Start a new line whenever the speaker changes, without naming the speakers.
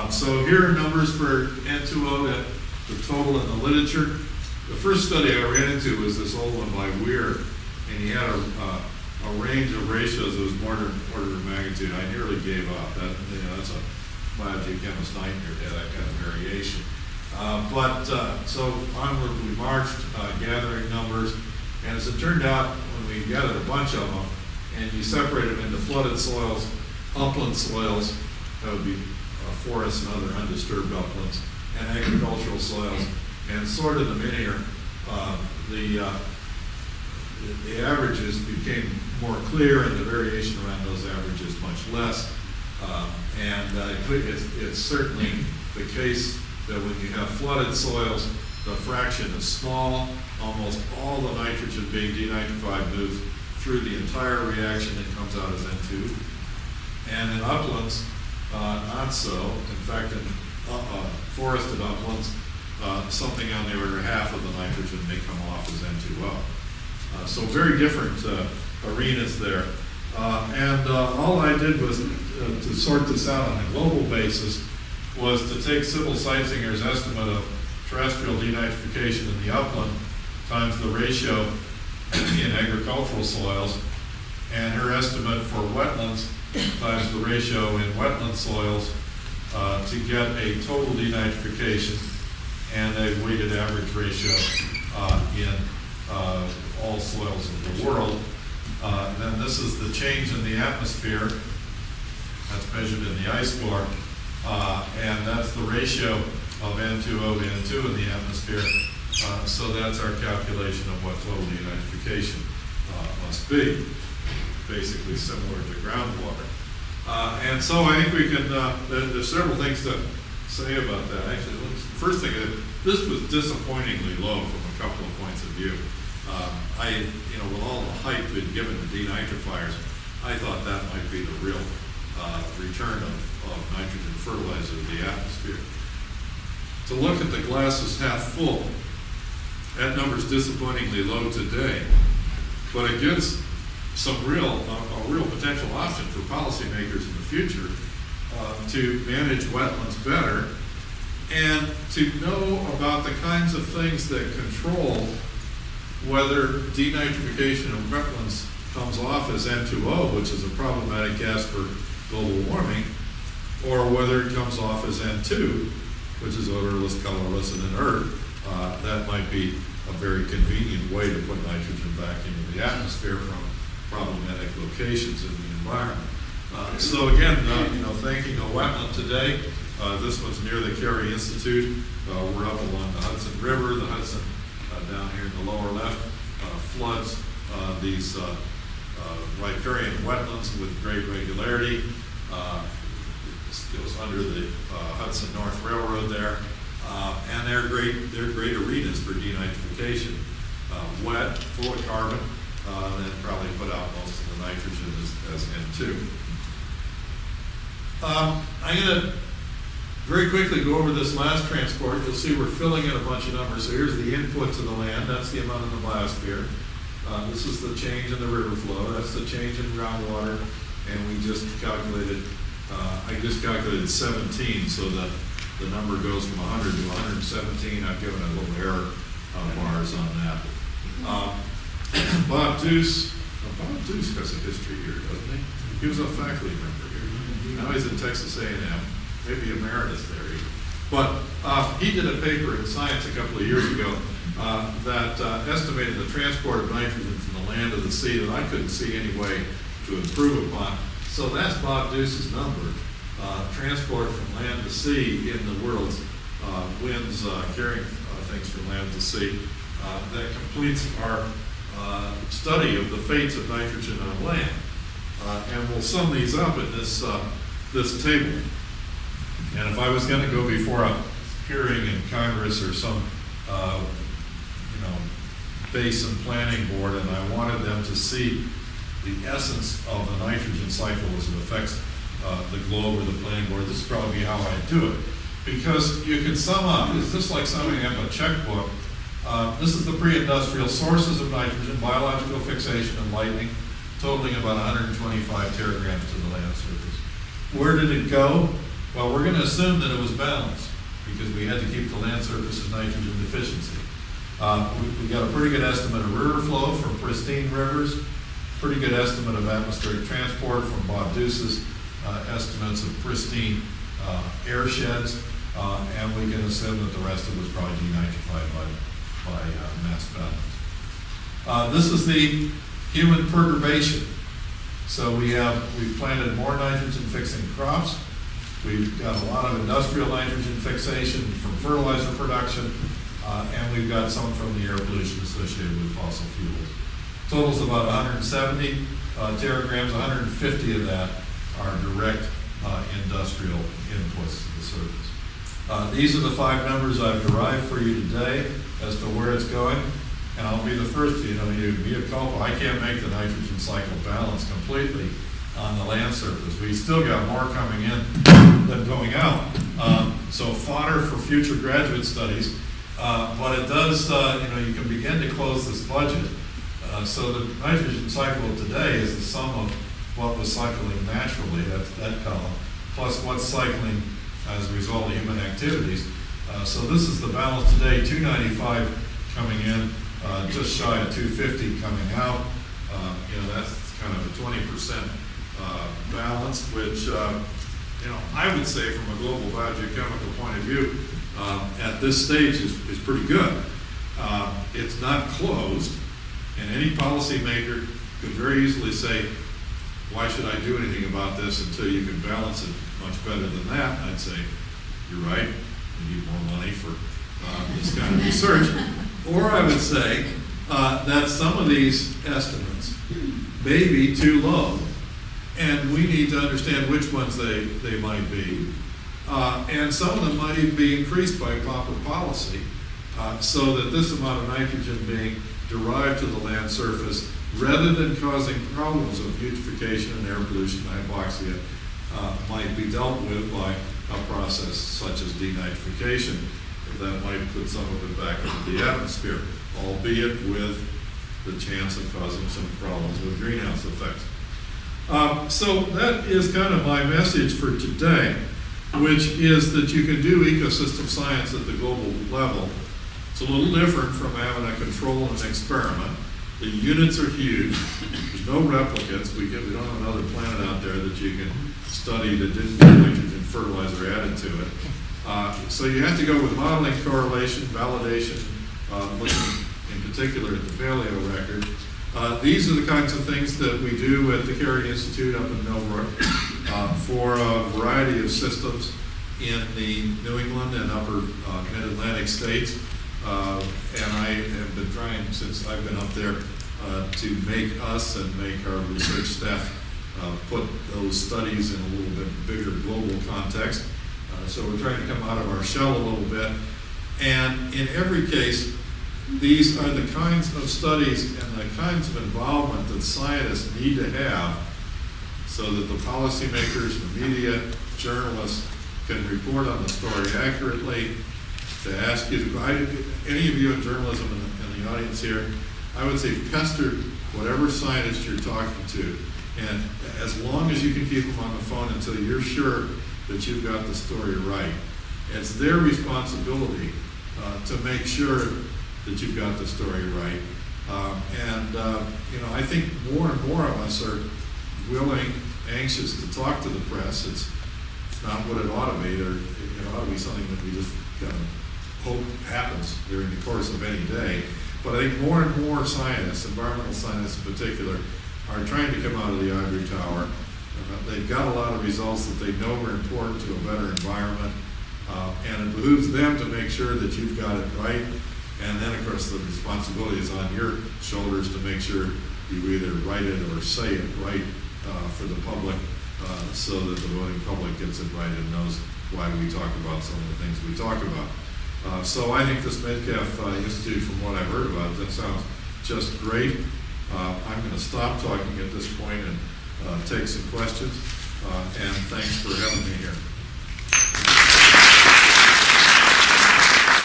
So here are numbers for N2O, the total in the literature. The first study I ran into was this old one by Weir, and he had a range of ratios that was more than an order of magnitude. I nearly gave up. That's a biogeochemist nightmare to have that kind of variation. So onward we marched, gathering numbers, and as it turned out, when we gathered a bunch of them, and you separated them into flooded soils, upland soils, that would be forests and other undisturbed uplands, and agricultural soils, and sorted them in here, the averages became more clear, and the variation around those averages much less. It's certainly the case that when you have flooded soils, the fraction is small. Almost all the nitrogen being denitrified moves through the entire reaction and comes out as N2. And in uplands, not so. In fact, in forested uplands, something on the order of half of the nitrogen may come off as N2O. So very different arenas there. All I did was to sort this out on a global basis was to take Sybil Seitzinger's estimate of terrestrial denitrification in the upland times the ratio in agricultural soils, and her estimate for wetlands times the ratio in wetland soils to get a total denitrification and a weighted average ratio in all soils of the world. Then this is the change in the atmosphere. That's measured in the ice core. And that's the ratio of N2O to N2 in the atmosphere. So that's our calculation of what total denitrification must be. Basically similar to groundwater. And so I think we can, there's several things to say about that. Actually, first thing is, this was disappointingly low from a couple of points of view. With all the hype we'd given to denitrifiers, I thought that might be the real return of nitrogen fertilizer to the atmosphere. To look at the glass as half full, that number's disappointingly low today, but it gives some a real potential option for policymakers in the future to manage wetlands better and to know about the kinds of things that control whether denitrification of wetlands comes off as N2O, which is a problematic gas for global warming, or whether it comes off as N2, which is odorless, colorless, and inert. That might be a very convenient way to put nitrogen back into the atmosphere from problematic locations in the environment. So again, thanking a wetland today. This one's near the Cary Institute. We're up along the Hudson River. The Hudson, down here in the lower left, floods these riparian wetlands with great regularity. It goes under the Hudson North Railroad there, and they're great arenas for denitrification. Wet, full of carbon, then probably put out most of the nitrogen as N2. I'm going to very quickly go over this last transport. You'll see we're filling in a bunch of numbers. So here's the input to the land. That's the amount in the biosphere. This is the change in the river flow. That's the change in groundwater. And we just calculated, I just calculated 17, so that the number goes from 100 to 117. I've given a little error bars on that. Bob Deuce has a history here, doesn't he? He was a faculty member here. Now he's in Texas A&M, maybe emeritus there even. But he did a paper in Science a couple of years ago that estimated the transport of nitrogen from the land to the sea that I couldn't see any way to improve upon. So that's Bob Deuce's number. Transport from land to sea in the world's winds carrying things from land to sea. That completes our study of the fates of nitrogen on land. And we'll sum these up in this table. And if I was going to go before a hearing in Congress or some basin planning board, and I wanted them to see the essence of the nitrogen cycle as it affects the globe or the planning board, this is probably how I do it. Because you can sum up, it's just like summing up a checkbook. This is the pre-industrial sources of nitrogen, biological fixation and lightning, totaling about 125 teragrams to the land surface. Where did it go? Well, we're going to assume that it was balanced because we had to keep the land surface in nitrogen deficiency. We got a pretty good estimate of river flow from pristine rivers, pretty good estimate of atmospheric transport from Bob Deuce's estimates of pristine air sheds, and we can assume that the rest of it was probably denitrified by mass balance. This is the human perturbation. So we've planted more nitrogen fixing crops. We've got a lot of industrial nitrogen fixation from fertilizer production, and we've got some from the air pollution associated with fossil fuels. Totals about 170 teragrams, 150 of that are direct industrial inputs to the surface. These are the 5 numbers I've derived for you today as to where it's going. And I'll be the first to be a culprit. I can't make the nitrogen cycle balance completely on the land surface. We still got more coming in than going out. So fodder for future graduate studies. But it does, you can begin to close this budget. So the nitrogen cycle of today is the sum of what was cycling naturally, that's that column, plus what's cycling as a result of human activities. So this is the balance today, 295 coming in, just shy of 250 coming out. That's kind of a 20% balance, which, I would say from a global biogeochemical point of view, at this stage is pretty good. It's not closed, and any policymaker could very easily say, why should I do anything about this until you can balance it much better than that? I'd say, you're right, we need more money for this kind of research. Or I would say that some of these estimates may be too low, and we need to understand which ones they might be. And some of them might even be increased by proper policy, so that this amount of nitrogen being derived to the land surface, rather than causing problems of eutrophication and air pollution and hypoxia, might be dealt with by a process such as denitrification that might put some of it back into the atmosphere, albeit with the chance of causing some problems with greenhouse effects. So that is kind of my message for today, which is that you can do ecosystem science at the global level. It's a little different from having a control and an experiment. The units are huge. There's no replicates. We don't have another planet out there that you can study that didn't get nitrogen fertilizer added to it. So you have to go with modeling, correlation, validation, looking in particular at the paleo record. These are the kinds of things that we do at the Cary Institute up in Millbrook for a variety of systems in the New England and upper mid-Atlantic states. And I have been trying since I've been up there to make us and make our research staff put those studies in a little bit bigger global context. So we're trying to come out of our shell a little bit. And in every case, these are the kinds of studies and the kinds of involvement that scientists need to have so that the policymakers, the media, journalists can report on the story accurately. To ask you, any of you in journalism in the audience here, I would say pester whatever scientist you're talking to, and as long as you can keep them on the phone until you're sure that you've got the story right. It's their responsibility to make sure that you've got the story right. I think more and more of us are willing, anxious to talk to the press. It's not what it ought to be. It ought to be something that we just kind of hope happens during the course of any day. But I think more and more scientists, environmental scientists in particular, are trying to come out of the ivory tower. They've got a lot of results that they know are important to a better environment, and it behooves them to make sure that you've got it right. And then, of course, the responsibility is on your shoulders to make sure you either write it or say it right for the public, so that the voting public gets it right and knows why we talk about some of the things we talk about. So I think this Metcalf Institute, from what I've heard about, that sounds just great. I'm going to stop talking at this point and take some questions. And thanks for having me here.